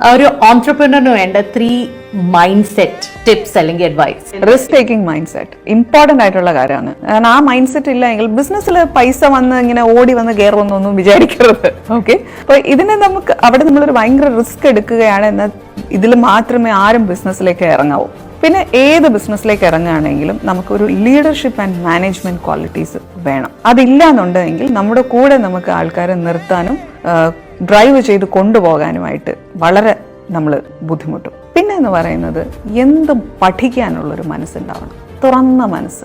ഒരു ഓൺട്രപ്രണറിന് വേണ്ട 3 മൈൻഡ് സെറ്റ് ടിപ്സ് അല്ലെങ്കിൽ advice? Risk taking mind set important ആയിട്ടുള്ള കാര്യമാണ്. കാരണം ആ മൈൻഡ് സെറ്റ് ഇല്ലെങ്കിൽ ബിസിനസ്സിൽ പൈസ വന്ന് ഇങ്ങനെ ഓടി വന്ന് കയറുമെന്നൊന്നും വിചാരിക്കരുത്. ഓക്കെ, അപ്പൊ ഇതിനെ നമുക്ക് അവിടെ നമ്മളൊരു ഭയങ്കര റിസ്ക് എടുക്കുകയാണ് എന്ന ഇതിൽ മാത്രമേ ആരും ബിസിനസ്സിലേക്ക് ഇറങ്ങാവൂ. പിന്നെ ഏത് ബിസിനസ്സിലേക്ക് ഇറങ്ങുകയാണെങ്കിലും നമുക്കൊരു ലീഡർഷിപ്പ് ആൻഡ് മാനേജ്മെന്റ് ക്വാളിറ്റീസ് വേണം. അതില്ല എന്നുണ്ടെങ്കിൽ നമ്മുടെ കൂടെ നമുക്ക് ആൾക്കാരെ നിർത്താനും ഡ്രൈവ് ചെയ്ത് കൊണ്ടുപോകാനുമായിട്ട് വളരെ നമ്മൾ ബുദ്ധിമുട്ടും. പിന്നെ എന്ന് പറയുന്നത് എന്തും പഠിക്കാനുള്ളൊരു മനസ്സുണ്ടാവണം, തുറന്ന മനസ്സ്.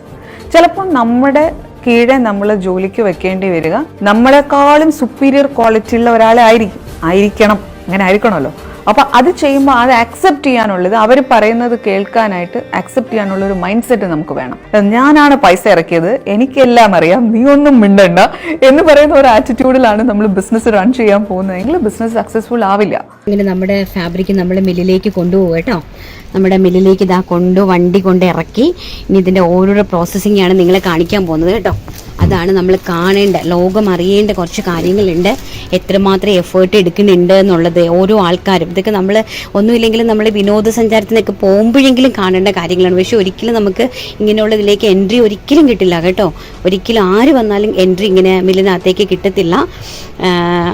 ചിലപ്പോൾ നമ്മുടെ കീഴെ നമ്മൾ ജോലിക്ക് വെക്കേണ്ടി വരിക നമ്മളെക്കാളും സുപ്പീരിയർ ക്വാളിറ്റി ഉള്ള ഒരാളെ ആയിരിക്കണം, അങ്ങനെ ആയിരിക്കണമല്ലോ. അപ്പൊ അത് ചെയ്യുമ്പോൾ അത് അക്സെപ്റ്റ് ചെയ്യാനുള്ളത്, അവർ പറയുന്നത് കേൾക്കാനായിട്ട് അക്സെപ്റ്റ് ചെയ്യാനുള്ള ഒരു മൈൻഡ് സെറ്റ് നമുക്ക് വേണം. ഞാനാണ് പൈസ ഇറക്കിയത്, എനിക്കെല്ലാം അറിയാം, നീ ഒന്നും മിണ്ടണ്ട എന്ന് പറയുന്ന ഒരു ആറ്റിറ്റ്യൂഡിലാണ് നമ്മൾ ബിസിനസ് റൺ ചെയ്യാൻ പോകുന്നതെങ്കിൽ ബിസിനസ് സക്സസ്ഫുൾ ആവില്ല. ഇങ്ങനെ നമ്മുടെ ഫാബ്രിക് നമ്മൾ മില്ലിലേക്ക് കൊണ്ടുപോകും കേട്ടോ. നമ്മുടെ മില്ലിലേക്ക് ഇതാ വണ്ടി കൊണ്ട് ഇറക്കി ഇനി ഇതിൻ്റെ ഓരോരോ പ്രോസസ്സിംഗ് ആണ് നിങ്ങളെ കാണിക്കാൻ പോകുന്നത് കേട്ടോ. അതാണ് നമ്മൾ കാണേണ്ട, ലോകം അറിയേണ്ട കുറച്ച് കാര്യങ്ങളുണ്ട്. എത്രമാത്രം എഫേർട്ട് എടുക്കുന്നുണ്ട് എന്നുള്ളത് ഓരോ ആൾക്കാരും. ഇതൊക്കെ നമ്മൾ ഒന്നുമില്ലെങ്കിലും നമ്മൾ വിനോദസഞ്ചാരത്തിനൊക്കെ പോകുമ്പോഴെങ്കിലും കാണേണ്ട കാര്യങ്ങളാണ്. പക്ഷെ ഒരിക്കലും നമുക്ക് ഇങ്ങനെയുള്ള ഇതിലേക്ക് എൻട്രി ഒരിക്കലും കിട്ടില്ല കേട്ടോ. ഒരിക്കലും ആര് വന്നാലും എൻട്രി ഇങ്ങനെ മില്ലിനകത്തേക്ക് കിട്ടത്തില്ല.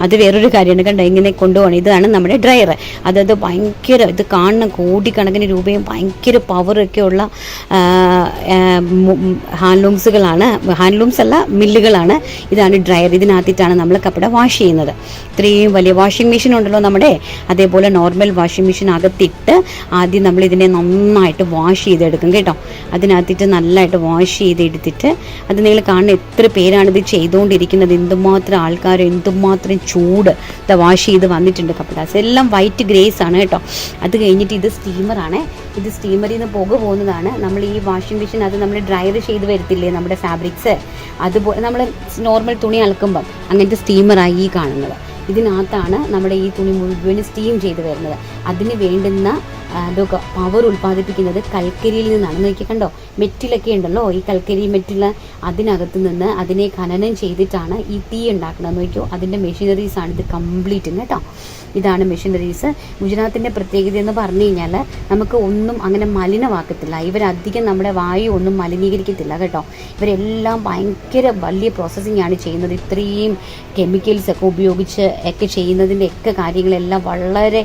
അത് വേറൊരു കാര്യമാണ് കണ്ടോ, ഇങ്ങനെ കൊണ്ടുപോകണം. ഇതാണ് നമ്മുടെ ഡ്രയർ. അതായത് ഭയങ്കര ഇത് കാണുന്ന കോടിക്കണക്കിന് രൂപയും ഭയങ്കര പവറൊക്കെ ഉള്ള ഹാൻഡ്ലൂംസ് അല്ല, മില്ലുകളാണ്. ഇതാണ് ഡ്രയർ. ഇതിനകത്തിട്ടാണ് നമ്മൾ കപ്പട വാഷ് ചെയ്യുന്നത്. ഇത്രയും വലിയ വാഷിംഗ് മെഷീൻ ഉണ്ടല്ലോ നമ്മുടെ, അതേപോലെ നോർമൽ വാഷിംഗ് മെഷീൻ അകത്തിട്ട് ആദ്യം നമ്മൾ ഇതിനെ നന്നായിട്ട് വാഷ് ചെയ്തെടുക്കും കേട്ടോ. അതിനകത്തിട്ട് നല്ലതായിട്ട് വാഷ് ചെയ്തെടുത്തിട്ട് അത് നിങ്ങൾ കാണുന്ന എത്ര പേരാണ് ഇത് ചെയ്തുകൊണ്ടിരിക്കുന്നത്, എന്തുമാത്രം ആൾക്കാർ, എന്തുമാത്രം ചൂട്. ഇത് വാഷ് ചെയ്ത് വന്നിട്ടുണ്ട് കപ്പടാസ് എല്ലാം വൈറ്റ് ഗ്രേസ് ആണ് കേട്ടോ. അത് കഴിഞ്ഞിട്ട് ഇത് സ്റ്റീമറാണ്. ഇത് സ്റ്റീമറിൽ നിന്ന് പുക പോകുന്നതാണ്. നമ്മൾ ഈ വാഷിംഗ് മെഷീൻ അത് നമ്മൾ ഡ്രയർ ചെയ്ത് വരത്തില്ലേ നമ്മുടെ ഫാബ്രിക്സ്, അതുപോലെ നമ്മൾ നോർമൽ തുണി അലക്കുമ്പം അങ്ങനത്തെ സ്റ്റീമറായി ഈ കാണുന്നത്. ഇതിനകത്താണ് നമ്മുടെ ഈ തുണി മുഴുവൻ സ്റ്റീം ചെയ്ത് വരുന്നത്. അതിന് വേണ്ടുന്ന അതൊക്കെ പവർ ഉൽപ്പാദിപ്പിക്കുന്നത് കൽക്കരിയിൽ നിന്നാണ്. നോക്കി കണ്ടോ, മെറ്റിലൊക്കെ ഉണ്ടല്ലോ, ഈ കൽക്കരി മെറ്റിൽ, അതിനകത്ത് നിന്ന് അതിനെ ഖനനം ചെയ്തിട്ടാണ് ഈ തീ ഉണ്ടാക്കുന്നത്. നോക്കിയോ, അതിൻ്റെ മെഷീനറീസാണ് ഇത് കംപ്ലീറ്റും കേട്ടോ. ഇതാണ് മെഷീനറീസ്. ഗുജറാത്തിൻ്റെ പ്രത്യേകത എന്ന് പറഞ്ഞു കഴിഞ്ഞാൽ നമുക്ക് ഒന്നും അങ്ങനെ മലിനമാക്കത്തില്ല. ഇവരധികം നമ്മുടെ വായു ഒന്നും മലിനീകരിക്കത്തില്ല കേട്ടോ. ഇവരെല്ലാം ഭയങ്കര വലിയ പ്രോസസ്സിംഗ് ആണ് ചെയ്യുന്നത്. ഇത്രയും കെമിക്കൽസൊക്കെ ഉപയോഗിച്ച് ഒക്കെ ചെയ്യുന്നതിൻ്റെ ഒക്കെ കാര്യങ്ങളെല്ലാം വളരെ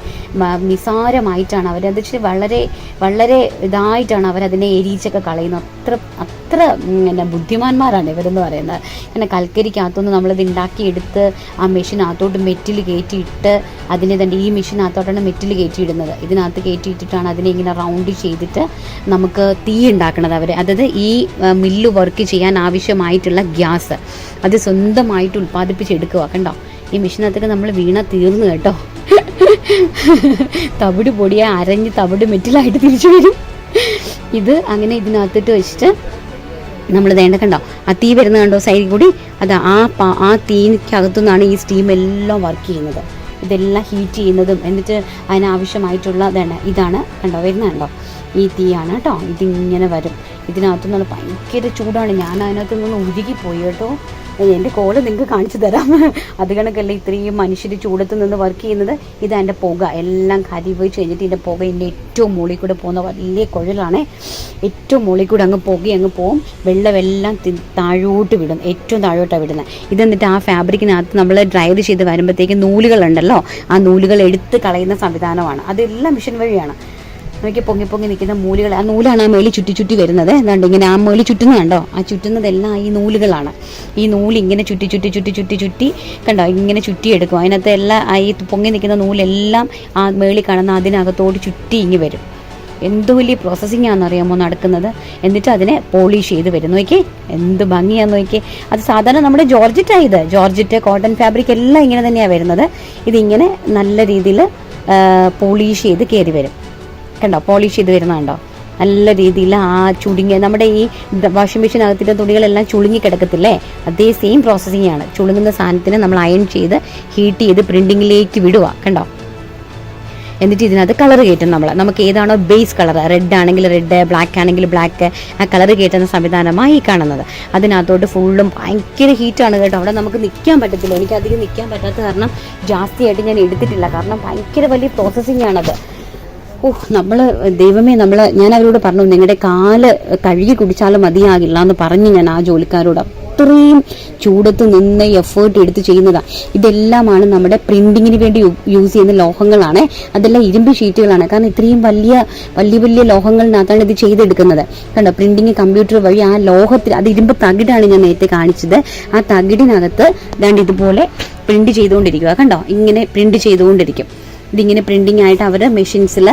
നിസാരമായിട്ടാണ് അവരത് വളരെ വളരെ ഇതായിട്ടാണ് അവരതിനെ എരിച്ചൊക്കെ കളയുന്നത്. അത്ര ബുദ്ധിമാന്മാരാണ് ഇവരെന്ന് പറയുന്നത്. കാരണം കൽക്കരിക്കകത്തുനിന്ന് നമ്മളിത് ഉണ്ടാക്കിയെടുത്ത് ആ മെഷീനകത്തോട്ട് മെറ്റിൽ കയറ്റിയിട്ട് അതിനെ തന്നെ ഈ മെഷീനകത്തോട്ടാണ് മെറ്റിൽ കയറ്റിയിടുന്നത്. ഇതിനകത്ത് കയറ്റിയിട്ടിട്ടാണ് അതിനെ ഇങ്ങനെ റൗണ്ട് ചെയ്തിട്ട് നമുക്ക് തീ ഉണ്ടാക്കുന്നത് അവർ. അതായത് ഈ മില്ല് വർക്ക് ചെയ്യാൻ ആവശ്യമായിട്ടുള്ള ഗ്യാസ് അത് സ്വന്തമായിട്ട് ഉൽപ്പാദിപ്പിച്ചെടുക്കുക കണ്ടോ. ഈ മെഷീനകത്തൊക്കെ നമ്മൾ വീണ തീർന്നു കേട്ടോ. തവിട് പൊടിയെ അരഞ്ഞ് തവിട് മെറ്റിലായിട്ട് തിരിച്ചു വരും. ഇത് അങ്ങനെ ഇതിനകത്തിട്ട് വെച്ചിട്ട് നമ്മൾ വേണ്ട കണ്ടോ, ആ തീ വരുന്നത് കണ്ടോ സൈഡിൽ കൂടി, അത് ആ തീക്കകത്തു നിന്നാണ് ഈ സ്റ്റീം എല്ലാം വർക്ക് ചെയ്യുന്നത്. ഇതെല്ലാം ഹീറ്റ് ചെയ്യുന്നതും എന്നിട്ട് അതിനാവശ്യമായിട്ടുള്ള ഇതാണ് കണ്ടോ വരുന്നത് കണ്ടോ, ഈ തീയാണ് കേട്ടോ. ഇതിങ്ങനെ വരും. ഇതിനകത്തു നിന്നുള്ള ഭയങ്കര ചൂടാണ്. ഞാൻ അതിനകത്ത് നിന്ന് ഉരുകിപ്പോയി കേട്ടോ. എൻ്റെ കോള് നിങ്ങൾക്ക് കാണിച്ചു തരാം. അത് കണക്കല്ല ഇത്രയും മനുഷ്യർ ചൂടത്ത് നിന്ന് വർക്ക് ചെയ്യുന്നത്. ഇതെൻ്റെ പുക എല്ലാം കരിവെച്ച് കഴിഞ്ഞിട്ട് ഇതിൻ്റെ പുക ഇതിൻ്റെ ഏറ്റവും മുകളിൽ കൂടെ പോകുന്ന വലിയ കുഴലാണ്. ഏറ്റവും മുകളിൽ കൂടെ അങ്ങ് പുകയങ്ങ് പോവും. വെള്ളമെല്ലാം താഴോട്ട് വിടും, ഏറ്റവും താഴോട്ടാണ് വിടുന്നത്. ഇതെന്നിട്ട് ആ ഫാബ്രിക്കിനകത്ത് നമ്മൾ ഡ്രൈർ ചെയ്ത് വരുമ്പോഴത്തേക്ക് നൂലുകളുണ്ടല്ലോ, ആ നൂലുകൾ എടുത്ത് കളയുന്ന സംവിധാനമാണ്. അതെല്ലാം മെഷീൻ വഴിയാണ്. നോക്കി പൊങ്ങി നിൽക്കുന്ന മൂലുകൾ, ആ നൂലാണ് ആ മേളിൽ ചുറ്റി വരുന്നത്. എന്താണ്ട് ഇങ്ങനെ ആ മേളിൽ ചുറ്റുന്നത് കണ്ടോ, ആ ചുറ്റുന്നതെല്ലാം ഈ നൂലുകളാണ്. ഈ നൂല് ഇങ്ങനെ ചുറ്റി കണ്ടോ, ഇങ്ങനെ ചുറ്റിയെടുക്കും. അതിനകത്ത് എല്ലാം ഈ പൊങ്ങി നിൽക്കുന്ന നൂലെല്ലാം ആ മേളിൽ കാണുന്ന അതിനകത്തോട് ചുറ്റി ഇങ്ങി വരും. എന്ത് വലിയ പ്രോസസ്സിംഗ് ആണെന്നറിയാമോ നടക്കുന്നത്. എന്നിട്ട് അതിനെ പോളിഷ് ചെയ്ത് വരും. നോക്കി എന്ത് ഭംഗിയാന്ന് നോക്കി. അത് സാധാരണ നമ്മുടെ ജോർജറ്റ് കോട്ടൺ ഫാബ്രിക് എല്ലാം ഇങ്ങനെ തന്നെയാണ് വരുന്നത്. ഇതിങ്ങനെ നല്ല രീതിയിൽ പോളിഷ് ചെയ്ത് കയറി വരും കണ്ടോ, പോളിഷ് ചെയ്ത് വരുന്നുണ്ടോ നല്ല രീതിയിൽ. ആ ചുളുങ്ങിയ നമ്മുടെ ഈ വാഷിംഗ് മെഷീനകത്തിൻ്റെ തുണികളെല്ലാം ചുളുങ്ങി കിടക്കത്തില്ലേ, അതേ സെയിം പ്രോസസ്സിംഗ് ആണ്. ചുളുങ്ങുന്ന സാധനത്തിന് നമ്മൾ അയൺ ചെയ്ത് ഹീറ്റ് ചെയ്ത് പ്രിൻറ്റിങ്ങിലേക്ക് വിടുക കണ്ടോ. എന്നിട്ട് ഇതിനകത്ത് കളർ കയറ്റും നമുക്ക് ഏതാണോ ബേസ് കളർ, റെഡ് ആണെങ്കിൽ റെഡ്, ബ്ലാക്ക് ആണെങ്കിൽ ബ്ലാക്ക്, ആ കളർ കയറ്റുന്ന സംവിധാനമായി ഈ കാണുന്നത്. അതിനകത്തോട്ട് ഫുള്ളും ഭയങ്കര ഹീറ്റാണ് കേട്ടോ. അവിടെ നമുക്ക് നിൽക്കാൻ പറ്റത്തില്ല. എനിക്ക് അധികം നിൽക്കാൻ പറ്റാത്ത കാരണം ജാസ്തിയായിട്ട് ഞാൻ എടുത്തിട്ടില്ല. കാരണം ഭയങ്കര വലിയ പ്രോസസ്സിംഗ് ആണത്. നമ്മൾ ദൈവമേ, ഞാൻ അവരോട് പറഞ്ഞു നിങ്ങളുടെ കാല് കഴുകി കുടിച്ചാലും മതിയാകില്ല എന്ന് പറഞ്ഞു ഞാൻ ആ ജോലിക്കാരോട്. അത്രയും ചൂടത്ത് നിന്ന് എഫേർട്ട് എടുത്ത് ചെയ്യുന്നതാണ്. ഇതെല്ലാമാണ് നമ്മുടെ പ്രിന്റിങ്ങിന് വേണ്ടി യൂസ് ചെയ്യുന്ന ലോഹങ്ങളാണ്. അതെല്ലാം ഇരുമ്പ് ഷീറ്റുകളാണ്. കാരണം ഇത്രയും വലിയ വലിയ ലോഹങ്ങളിനകത്താണ് ഇത് ചെയ്തെടുക്കുന്നത്. കണ്ടോ, പ്രിന്റിങ് കമ്പ്യൂട്ടർ വഴി ആ ലോഹത്തിൽ, അത് ഇരുമ്പ് തകിടാണ് ഞാൻ നേരത്തെ കാണിച്ചത്. ആ തകിടിനകത്ത് ദാണ്ട് ഇതുപോലെ പ്രിന്റ് ചെയ്തുകൊണ്ടിരിക്കുക. കണ്ടോ, ഇങ്ങനെ പ്രിന്റ് ചെയ്തുകൊണ്ടിരിക്കും. ഇതിങ്ങനെ പ്രിന്റിംഗ് ആയിട്ട് അവർ മെഷീൻസിൽ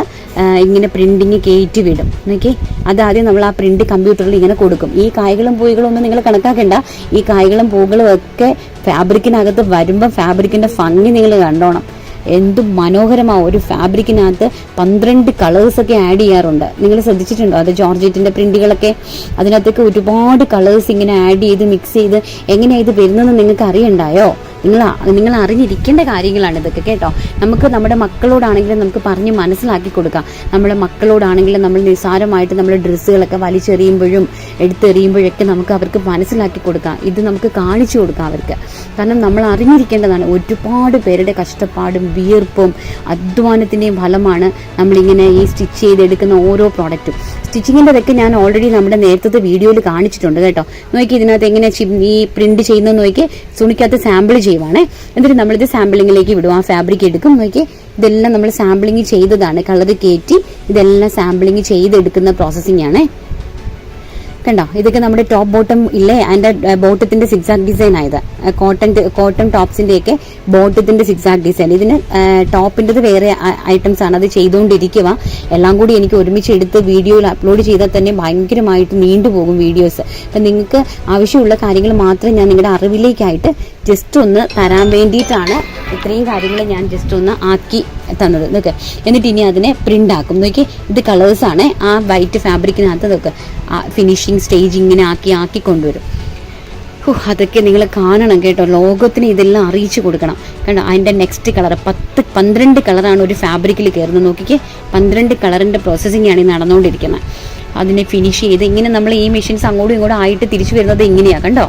ഇങ്ങനെ പ്രിന്റിങ് കയറ്റി വിടും. നോക്കി, അതാദ്യം നമ്മൾ ആ പ്രിന്റ് കമ്പ്യൂട്ടറിൽ ഇങ്ങനെ കൊടുക്കും. ഈ കായ്കളും പൂയ്കളും ഒന്നും നിങ്ങൾ കണക്കാക്കണ്ട. ഈ കായ്കളും പൂകളും ഒക്കെ ഫാബ്രിക്കിനകത്ത് വരുമ്പോൾ ഫാബ്രിക്കിന്റെ ഭംഗി നിങ്ങൾ കണ്ടോണം. എന്ത് മനോഹരമാവും. ഒരു ഫാബ്രിക്കിനകത്ത് 12 കളേഴ്സൊക്കെ ആഡ് ചെയ്യാറുണ്ട്. നിങ്ങൾ ശ്രദ്ധിച്ചിട്ടുണ്ടോ? അത് ജോർജറ്റിന്റെ പ്രിന്റുകളൊക്കെ അതിനകത്തൊക്കെ ഒരുപാട് കളേഴ്സ് ഇങ്ങനെ ആഡ് ചെയ്ത് മിക്സ് ചെയ്ത് എങ്ങനെയാണ് ഇത് വരുന്നതെന്ന് നിങ്ങൾക്ക് അറിയണ്ടായോ? നിങ്ങൾ അറിഞ്ഞിരിക്കേണ്ട കാര്യങ്ങളാണ് ഇതൊക്കെ കേട്ടോ. നമുക്ക് നമ്മുടെ മക്കളോടാണെങ്കിലും നമുക്ക് പറഞ്ഞ് മനസ്സിലാക്കി കൊടുക്കാം. നമ്മുടെ മക്കളോടാണെങ്കിലും നമ്മൾ നിസ്സാരമായിട്ട് നമ്മുടെ ഡ്രസ്സുകളൊക്കെ വലിച്ചെറിയുമ്പോഴും എടുത്തെറിയുമ്പോഴൊക്കെ നമുക്ക് അവർക്ക് മനസ്സിലാക്കി കൊടുക്കാം. ഇത് നമുക്ക് കാണിച്ചു കൊടുക്കാം അവർക്ക്. കാരണം നമ്മൾ അറിഞ്ഞിരിക്കേണ്ടതാണ്. ഒരുപാട് പേരുടെ കഷ്ടപ്പാടും വിയർപ്പും അധ്വാനത്തിൻ്റെയും ഫലമാണ് നമ്മളിങ്ങനെ ഈ സ്റ്റിച്ച് ചെയ്തെടുക്കുന്ന ഓരോ പ്രോഡക്റ്റും. സ്റ്റിച്ചിങ്ങിൻ്റെതൊക്കെ ഞാൻ ഓൾറെഡി നമ്മുടെ നേരത്തെ വീഡിയോയിൽ കാണിച്ചിട്ടുണ്ട് കേട്ടോ. നോക്കി, ഇതിനകത്ത് എങ്ങനെ ഈ പ്രിന്റ് ചെയ്യുന്നത് നോക്കി. തുണിക്കകത്ത് സാമ്പിൾ ചെയ്യുവാണ്. എന്നിട്ട് നമ്മളിത് സാമ്പിളിങ്ങിലേക്ക് വിടും. ആ ഫാബ്രിക് എടുക്കും. നോക്കി, ഇതെല്ലാം നമ്മൾ സാമ്പിളിങ് ചെയ്തതാണ്. കളർ കയറ്റി ഇതെല്ലാം സാമ്പിളിങ് ചെയ്തെടുക്കുന്ന പ്രോസസ്സിംഗ് ആണ്. കണ്ടോ, ഇതൊക്കെ നമ്മുടെ ടോപ്പ് ബോട്ടം ഇല്ലേ, അതിന്റെ ബോട്ടത്തിന്റെ സിക്സാക് ഡിസൈൻ ആയത്. കോട്ടൺ ടോപ്സിന്റെയൊക്കെ ബോട്ടത്തിന്റെ സിക്സാക് ഡിസൈൻ. ഇതിന് ടോപ്പിൻ്റെത് വേറെ ഐറ്റംസ് ആണ്. അത് ചെയ്തുകൊണ്ടിരിക്കുക. എല്ലാം കൂടി എനിക്ക് ഒരുമിച്ച് എടുത്ത് വീഡിയോയിൽ അപ്ലോഡ് ചെയ്താൽ തന്നെ ഭയങ്കരമായിട്ട് നീണ്ടുപോകും വീഡിയോസ്. അപ്പം നിങ്ങൾക്ക് ആവശ്യമുള്ള കാര്യങ്ങൾ മാത്രം ഞാൻ നിങ്ങളുടെ അറിവിലേക്കായിട്ട് ജസ്റ്റ് ഒന്ന് തരാൻ വേണ്ടിയിട്ടാണ് ഇത്രയും കാര്യങ്ങൾ ഞാൻ ജസ്റ്റ് ഒന്ന് ആക്കി തന്നത്. നോക്ക്, എന്നിട്ട് ഇനി അതിനെ പ്രിന്റ് ആക്കും. നോക്കി, ഇത് കളേഴ്സാണ്. ആ വൈറ്റ് ഫാബ്രിക്കിനകത്ത് നോക്ക് ഫിനിഷിങ് സ്റ്റേജ് ഇങ്ങനെ ആക്കി കൊണ്ടുവരും. അതൊക്കെ നിങ്ങൾ കാണണം കേട്ടോ. ലോകത്തിന് ഇതെല്ലാം അറിയിച്ചു കൊടുക്കണം. കണ്ടോ, അതിൻ്റെ നെക്സ്റ്റ് കളർ 12 കളറാണ് ഒരു ഫാബ്രിക്കിൽ കയറുന്നത്. നോക്കിക്കേ, 12 കളറിൻ്റെ പ്രോസസ്സിംഗ് ആണ് ഈ നടന്നുകൊണ്ടിരിക്കുന്നത്. അതിനെ ഫിനിഷ് ചെയ്ത് ഇങ്ങനെ നമ്മൾ ഈ മെഷീൻസ് അങ്ങോട്ടും ഇങ്ങോട്ടും ആയിട്ട് തിരിച്ചു വരുന്നത് ഇങ്ങനെയാണ്. കണ്ടോ,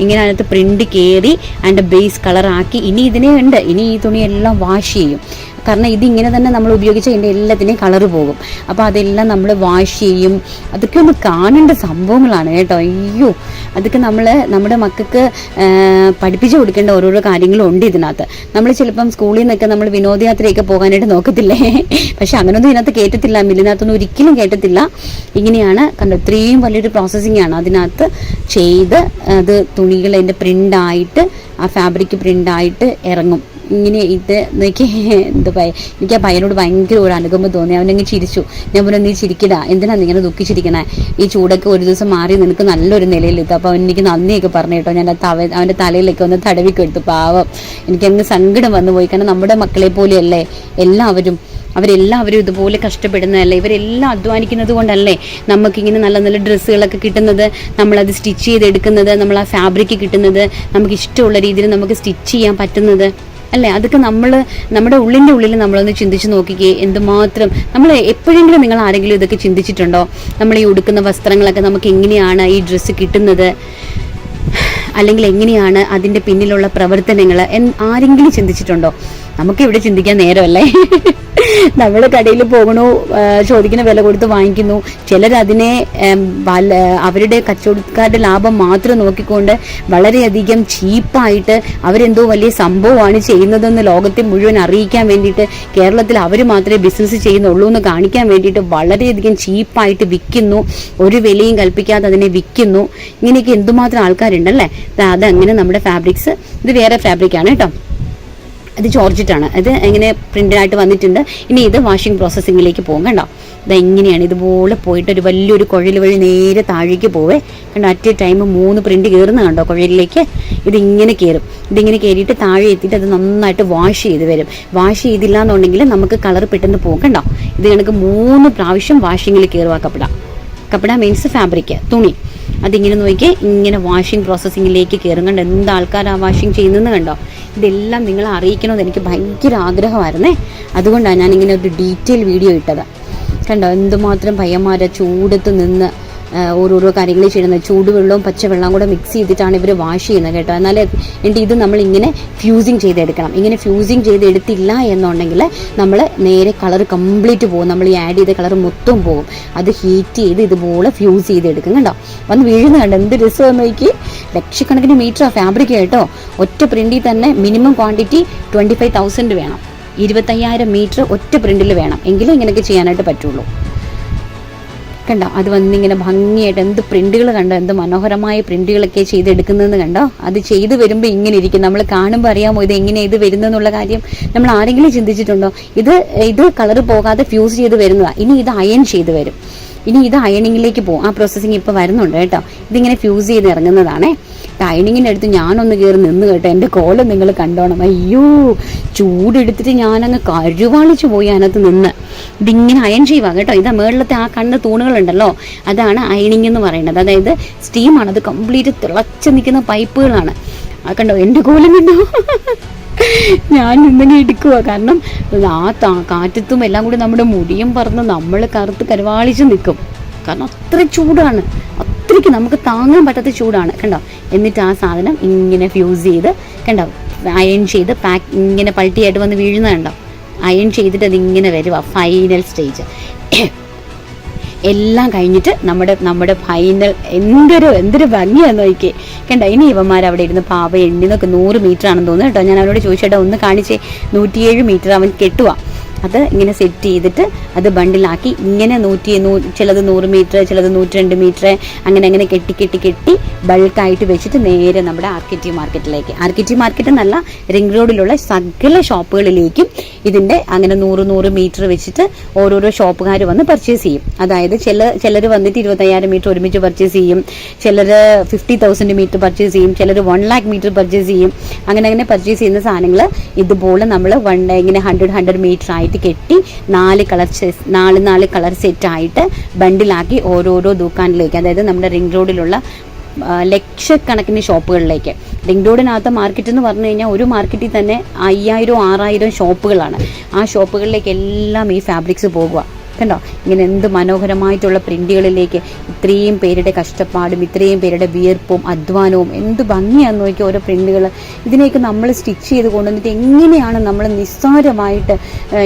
ഇങ്ങനെ അതിനകത്ത് പ്രിന്റ് കയറി അതിൻ്റെ ബേസ് കളറാക്കി. ഇനി ഇതിനെ ഉണ്ട്, ഇനി ഈ തുണിയെല്ലാം വാഷ് ചെയ്യും. കാരണം ഇതിങ്ങനെ തന്നെ നമ്മൾ ഉപയോഗിച്ച് ഇതിൻ്റെ എല്ലാത്തിനെയും കളറ് പോകും. അപ്പോൾ അതെല്ലാം നമ്മൾ വാഷ് ചെയ്യും. അതൊക്കെ ഒന്ന് കാണേണ്ട സംഭവങ്ങളാണ് കേട്ടോ. അയ്യോ, അതൊക്കെ നമ്മുടെ മക്കൾക്ക് പഠിപ്പിച്ചു കൊടുക്കേണ്ട ഓരോരോ കാര്യങ്ങളും ഉണ്ട് ഇതിനകത്ത്. നമ്മൾ ചിലപ്പം സ്കൂളിൽ നിന്നൊക്കെ നമ്മൾ വിനോദയാത്രയൊക്കെ പോകാനായിട്ട് നോക്കത്തില്ലേ, പക്ഷെ അങ്ങനൊന്നും ഇതിനകത്ത് കേട്ടത്തില്ല. മില്ലിനകത്തൊന്നും ഒരിക്കലും കേട്ടത്തില്ല. ഇങ്ങനെയാണ് കണ്ടോ, ഇത്രയും വലിയൊരു പ്രോസസ്സിംഗ് ആണ് അതിനകത്ത് ചെയ്ത് അത് തുണികൾ അതിൻ്റെ പ്രിൻ്റായിട്ട് ആ ഫാബ്രിക് പ്രിൻ്റായിട്ട് ഇറങ്ങും. ഇങ്ങനെ ഇത് നോക്കി, എനിക്ക് ആ പയ്യനോട് ഭയങ്കര ഒരു അനുകമ്പം തോന്നി. അവനങ്ങ് ചിരിച്ചു. ഞാൻ പോലെ നീ ചിരിക്കട, എന്തിനാ നീ ഇങ്ങനെ ദുഃഖിച്ചിരിക്കണേ? ഈ ചൂടൊക്കെ ഒരു ദിവസം മാറി നിനക്ക് നല്ലൊരു നിലയിലെത്തും. അപ്പോൾ അവൻ എനിക്ക് നന്ദിയൊക്കെ പറഞ്ഞു കേട്ടോ. ഞാൻ അവൻ്റെ തലയിലൊക്കെ ഒന്ന് തടവിക്ക് എടുത്തു. പാവം, എനിക്കങ്ങ് സങ്കടം വന്നു പോയി. കാരണം നമ്മുടെ മക്കളെ പോലെയല്ലേ അവരെല്ലാവരും ഇതുപോലെ കഷ്ടപ്പെടുന്നതല്ലേ. ഇവരെല്ലാം അധ്വാനിക്കുന്നത് കൊണ്ടല്ലേ നമുക്കിങ്ങനെ നല്ല നല്ല ഡ്രസ്സുകളൊക്കെ കിട്ടുന്നത്, നമ്മളത് സ്റ്റിച്ച് ചെയ്തെടുക്കുന്നത്, നമ്മൾ ആ ഫാബ്രിക് കിട്ടുന്നത്, നമുക്ക് ഇഷ്ടമുള്ള രീതിയിൽ നമുക്ക് സ്റ്റിച്ച് ചെയ്യാൻ പറ്റുന്നത് അല്ലേ. അതൊക്കെ നമ്മുടെ ഉള്ളിൽ നമ്മളൊന്ന് ചിന്തിച്ച് നോക്കിക്കേ. എന്തുമാത്രം നമ്മൾ എപ്പോഴെങ്കിലും നിങ്ങൾ ആരെങ്കിലും ഇതൊക്കെ ചിന്തിച്ചിട്ടുണ്ടോ? നമ്മൾ ഈ ഉടുക്കുന്ന വസ്ത്രങ്ങളൊക്കെ നമുക്ക് എങ്ങനെയാണ് ഈ ഡ്രസ്സ് കിട്ടുന്നത്, അല്ലെങ്കിൽ എങ്ങനെയാണ് അതിൻ്റെ പിന്നിലുള്ള പ്രവർത്തനങ്ങൾ ആരെങ്കിലും ചിന്തിച്ചിട്ടുണ്ടോ? നമുക്ക് ഇവിടെ ചിന്തിക്കാൻ നേരമല്ലേ. നമ്മൾ കടയിൽ പോകണു, ചോദിക്കുന്ന വില കൊടുത്ത് വാങ്ങിക്കുന്നു. ചിലരതിനെ അവരുടെ കച്ചവടക്കാരുടെ ലാഭം മാത്രം നോക്കിക്കൊണ്ട് വളരെയധികം ചീപ്പായിട്ട് അവരെന്തോ വലിയ സംഭവമാണ് ചെയ്യുന്നതെന്ന് ലോകത്തെ മുഴുവൻ അറിയിക്കാൻ വേണ്ടിയിട്ട്, കേരളത്തിൽ അവർ മാത്രമേ ബിസിനസ് ചെയ്യുന്നുള്ളൂ എന്ന് കാണിക്കാൻ വേണ്ടിയിട്ട് വളരെയധികം ചീപ്പായിട്ട് വിൽക്കുന്നു. ഒരു വിലയും കൽപ്പിക്കാതെ അതിനെ വിൽക്കുന്നു. ഇങ്ങനെയൊക്കെ എന്തുമാത്രം ആൾക്കാരുണ്ടല്ലേ. അതങ്ങനെ നമ്മുടെ ഫാബ്രിക്സ്, ഇത് വേറെ ഫാബ്രിക്കാണ് കേട്ടോ. ഇത് ജോർജറ്റാണ്. ഇത് എങ്ങനെ പ്രിന്റഡായിട്ട് വന്നിട്ടുണ്ട്. ഇനി ഇത് വാഷിംഗ് പ്രോസസ്സിങ്ങിലേക്ക് പോകും. കണ്ടോ, ഇതെങ്ങനെയാണ് ഇതുപോലെ പോയിട്ട് ഒരു വലിയൊരു കുഴൽ വഴി നേരെ താഴേക്ക് പോവേ. കണ്ടോ, അറ്റ് എ ടൈം 3 പ്രിന്റ് കയറുന്ന കണ്ടോ കുഴലിലേക്ക്. ഇതിങ്ങനെ കയറും. ഇതിങ്ങനെ കയറിയിട്ട് താഴെ എത്തിയിട്ട് അത് നന്നായിട്ട് വാഷ് ചെയ്ത് വരും. വാഷ് ചെയ്തില്ല എന്നുണ്ടെങ്കിൽ നമുക്ക് കളർ പെട്ടെന്ന് പോകും. കണ്ടോ, ഇത് കണക്ക് 3 പ്രാവശ്യം വാഷിങ്ങിൽ കയറുക. കപ്പട മീൻസ് ഫാബ്രിക്, തുണി. അതിങ്ങനെ നോക്കി ഇങ്ങനെ വാഷിംഗ് പ്രോസസ്സിങ്ങിലേക്ക് കയറും. കണ്ടോ എന്ത് ആൾക്കാരാണ് വാഷിംഗ് ചെയ്യുന്നതെന്ന് കണ്ടോ. ഇതെല്ലാം നിങ്ങളെ അറിയിക്കണമെന്ന് എനിക്ക് ഭയങ്കര ആഗ്രഹമായിരുന്നേ. അതുകൊണ്ടാണ് ഞാനിങ്ങനെ ഒരു ഡീറ്റെയിൽ വീഡിയോ ഇട്ടത്. കണ്ടോ എന്തുമാത്രം പയ്യന്മാരെ ചൂടത്ത് നിന്ന് ഓരോരോ കാര്യങ്ങൾ ചെയ്യുന്നത്. ചൂടുവെള്ളവും പച്ചവെള്ളവും കൂടെ മിക്സ് ചെയ്തിട്ടാണ് ഇവർ വാഷ് ചെയ്യുന്നത് കേട്ടോ. എന്നാലേ എന്നിട്ട് ഇത് നമ്മളിങ്ങനെ ഫ്യൂസിങ് ചെയ്തെടുക്കണം. ഇങ്ങനെ ഫ്യൂസിങ് ചെയ്തെടുത്തില്ല എന്നുണ്ടെങ്കിൽ നമ്മൾ നേരെ കളർ കംപ്ലീറ്റ് പോകും. നമ്മൾ ഈ ആഡ് ചെയ്ത കളർ മൊത്തം പോകും. അത് ഹീറ്റ് ചെയ്ത് ഇതുപോലെ ഫ്യൂസ് ചെയ്തെടുക്കും. കണ്ടോ വന്ന് വീഴുന്ന കണ്ടോ എന്ത് രസമെന്ന് നോക്കി. ലക്ഷക്കണക്കിന് മീറ്റർ ഫാബ്രിക് കേട്ടോ. ഒറ്റ പ്രിന്റിൽ തന്നെ മിനിമം ക്വാണ്ടിറ്റി 25,000 വേണം. 25,000 മീറ്റർ ഒറ്റ പ്രിന്റിൽ വേണം. എങ്കിലേ ഇങ്ങനെയൊക്കെ ചെയ്യാനായിട്ട് പറ്റുള്ളൂ. കണ്ടോ അത് വന്നിങ്ങനെ ഭംഗിയായിട്ട് എന്ത് പ്രിന്റുകൾ കണ്ടോ, എന്ത് മനോഹരമായ പ്രിന്റുകളൊക്കെ ചെയ്തെടുക്കുന്നതെന്ന് കണ്ടോ. അത് ചെയ്ത് വരുമ്പോൾ ഇങ്ങനെ ഇരിക്കും. നമ്മൾ കാണുമ്പോൾ അറിയാമോ ഇത് എങ്ങനെ ഇത് വരുന്നെന്നുള്ള കാര്യം നമ്മൾ ആരെങ്കിലും ചിന്തിച്ചിട്ടുണ്ടോ? ഇത് കളർ പോകാതെ ഫ്യൂസ് ചെയ്ത് വരുന്നതാണ്. ഇനി ഇത് അയൺ ചെയ്ത് വരും. ഇനി ഇത് അയണിങ്ങിലേക്ക് പോകും. ആ പ്രോസസ്സിങ് ഇപ്പോൾ വരുന്നുണ്ട് കേട്ടോ. ഇതിങ്ങനെ ഫ്യൂസ് ചെയ്ത് ഇറങ്ങുന്നതാണേ. അയണിങ്ങിനടുത്ത് ഞാനൊന്ന് കയറി നിന്ന് കേട്ടോ. എൻ്റെ കോലം നിങ്ങൾ കണ്ടോണം. അയ്യോ ചൂടെടുത്തിട്ട് ഞാനങ്ങ് കരുവാളിച്ചു പോയി അതിനകത്ത് നിന്ന്. ഇതിങ്ങനെ അയൺ ചെയ്യുക കേട്ടോ. ഇതാ മേളിലത്തെ ആ കണ്ണ് തൂണുകളുണ്ടല്ലോ, അതാണ് അയണിങ് എന്ന് പറയുന്നത്. അതായത് സ്റ്റീമാണ്. അത് കംപ്ലീറ്റ് തിളച്ച് നിൽക്കുന്ന പൈപ്പുകളാണ്. ആ കണ്ടോ എൻ്റെ കോലം കണ്ടോ. ഞാൻ ഇങ്ങനെ എടുക്കുക. കാരണം ആ കാറ്റത്തും എല്ലാം കൂടി നമ്മുടെ മുടിയും പറന്ന് നമ്മൾ കറുത്ത് കരുവാളിച്ച് നിൽക്കും. കാരണം അത്ര ചൂടാണ്. അത്രയ്ക്ക് നമുക്ക് താങ്ങാൻ പറ്റാത്ത ചൂടാണ് കണ്ടോ. എന്നിട്ട് ആ സാധനം ഇങ്ങനെ ഫ്യൂസ് ചെയ്ത് കണ്ടോ അയൺ ചെയ്ത് പാക്ക് ഇങ്ങനെ പൾട്ടിയായിട്ട് വന്ന് വീഴുന്ന കണ്ടോ. അയൺ ചെയ്തിട്ട് അതിങ്ങനെ വരുക ഫൈനൽ സ്റ്റേജ്. എല്ലാം കഴിഞ്ഞിട്ട് നമ്മുടെ ഫൈനൽ എന്തൊരു ഭംഗിയാന്ന് നോക്കിയേ കണ്ടോ. ഇനി ഇവന്മാർ അവിടെ ഇരുന്ന് പാവ എണ്ണിന്നൊക്കെ 100 മീറ്റർ ആണെന്ന് തോന്നുന്നു കേട്ടോ. ഞാൻ അവനോട് ചോദിച്ചേട്ടാ ഒന്ന് കാണിച്ചേ. 107 മീറ്റർ അവൻ കെട്ടുക. അത് ഇങ്ങനെ സെറ്റ് ചെയ്തിട്ട് അത് ബണ്ടിലാക്കി ഇങ്ങനെ ചിലത് 100 മീറ്റർ, ചിലത് 102 മീറ്റർ, അങ്ങനെ കെട്ടി ബൾക്കായിട്ട് വെച്ചിട്ട് നേരെ നമ്മുടെ ആർക്കിറ്റി മാർക്കറ്റ് എന്നല്ല റിംഗ് റോഡിലുള്ള സകല ഷോപ്പുകളിലേക്കും ഇതിൻ്റെ അങ്ങനെ 100 മീറ്റർ വെച്ചിട്ട് ഓരോരോ ഷോപ്പുകാർ വന്ന് പർച്ചേസ് ചെയ്യും. അതായത് ചിലർ വന്നിട്ട് 25,000 മീറ്റർ ഒരുമിച്ച് പർച്ചേസ് ചെയ്യും, ചിലർ 50,000 മീറ്റർ പർച്ചേസ് ചെയ്യും, ചിലർ 1 lakh മീറ്റർ പർച്ചേസ് ചെയ്യും. അങ്ങനെ പർച്ചേസ് ചെയ്യുന്ന സാധനങ്ങൾ ഇതുപോലെ നമ്മൾ ഇങ്ങനെ 100 മീറ്റർ ആയിട്ട് കെട്ടി 4 കളർ സെറ്റ് ആയിട്ട് ബണ്ടിലാക്കി ഓരോരോ ദുക്കാനിലേക്ക്, അതായത് നമ്മുടെ റിംഗ് റോഡിലുള്ള ലക്ഷക്കണക്കിന് ഷോപ്പുകളിലേക്ക്. റിംഗ് റോഡിനകത്ത് മാർക്കറ്റ് എന്ന് പറഞ്ഞു കഴിഞ്ഞാൽ ഒരു മാർക്കറ്റിൽ തന്നെ 5,000-6,000 ഷോപ്പുകളാണ്. ആ ഷോപ്പുകളിലേക്ക് എല്ലാം ഈ ഫാബ്രിക്സ് പോകുക കണ്ടോ. ഇങ്ങനെ എന്ത് മനോഹരമായിട്ടുള്ള പ്രിന്റുകളിലേക്ക് ഇത്രയും പേരുടെ കഷ്ടപ്പാടും ഇത്രയും പേരുടെ വിയർപ്പും അധ്വാനവും എന്ത് ഭംഗിയാന്ന് നോക്കി ഓരോ പ്രിന്റുകൾ. ഇതിനെയൊക്കെ നമ്മൾ സ്റ്റിച്ച് ചെയ്ത് കൊണ്ടുവന്നിട്ട് എങ്ങനെയാണ് നമ്മൾ നിസ്സാരമായിട്ട്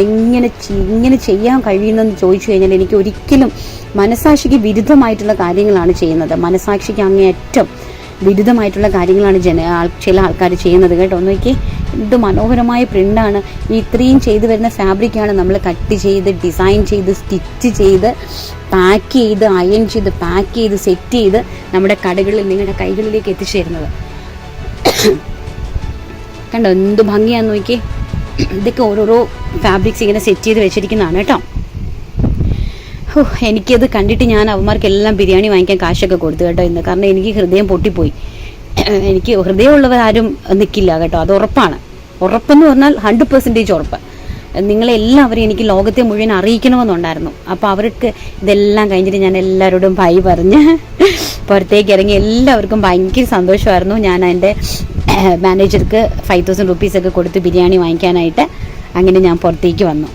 ഇങ്ങനെ ചെയ്യാൻ കഴിയുന്നതെന്ന് ചോദിച്ചു കഴിഞ്ഞാൽ എനിക്ക് ഒരിക്കലും മനസാക്ഷിക്ക് വിരുദ്ധമായിട്ടുള്ള കാര്യങ്ങളാണ് ചെയ്യുന്നത്. മനസാക്ഷിക്ക് അങ്ങേയറ്റം വിരുദ്ധമായിട്ടുള്ള കാര്യങ്ങളാണ് ചില ആൾക്കാർ ചെയ്യുന്നത് കേട്ടോ. നോക്കി എന്ത് മനോഹരമായ പ്രിൻ്റാണ്. ഇത്രയും ചെയ്തു വരുന്ന ഫാബ്രിക്കാണ് നമ്മൾ കട്ട് ചെയ്ത് ഡിസൈൻ ചെയ്ത് സ്റ്റിച്ച് ചെയ്ത് പാക്ക് ചെയ്ത് അയൺ ചെയ്ത് പാക്ക് ചെയ്ത് സെറ്റ് ചെയ്ത് നമ്മുടെ കടകളിൽ നിങ്ങളുടെ കൈകളിലേക്ക് എത്തിച്ചേരുന്നത്. കണ്ടോ എന്ത് ഭംഗിയാന്ന് നോക്കി. ഇതൊക്കെ ഓരോരോ ഫാബ്രിക്സ് ഇങ്ങനെ സെറ്റ് ചെയ്ത് വെച്ചിരിക്കുന്നതാണ് കേട്ടോ. എനിക്കത് കണ്ടിട്ട് ഞാൻ അവന്മാർക്കെല്ലാം ബിരിയാണി വാങ്ങിക്കാൻ കാശൊക്കെ കൊടുത്തു കേട്ടോ ഇന്ന്. കാരണം എനിക്ക് ഹൃദയം പൊട്ടിപ്പോയി. എനിക്ക് ഹൃദയമുള്ളവരാരും നിൽക്കില്ല കേട്ടോ, അത് ഉറപ്പാണ്. ഉറപ്പെന്ന് പറഞ്ഞാൽ 100% ഉറപ്പ്. നിങ്ങളെല്ലാവരും എനിക്ക് ലോകത്തെ മുഴുവൻ അറിയിക്കണമെന്നുണ്ടായിരുന്നു. അപ്പോൾ അവർക്ക് ഇതെല്ലാം കഴിഞ്ഞിട്ട് ഞാൻ എല്ലാവരോടും ബൈ പറഞ്ഞ് പുറത്തേക്ക് ഇറങ്ങി. എല്ലാവർക്കും ഭയങ്കര സന്തോഷമായിരുന്നു. ഞാൻ എൻ്റെ മാനേജർക്ക് 5,000 rupees ഒക്കെ കൊടുത്ത് ബിരിയാണി വാങ്ങിക്കാനായിട്ട് അങ്ങനെ ഞാൻ പുറത്തേക്ക് വന്നു.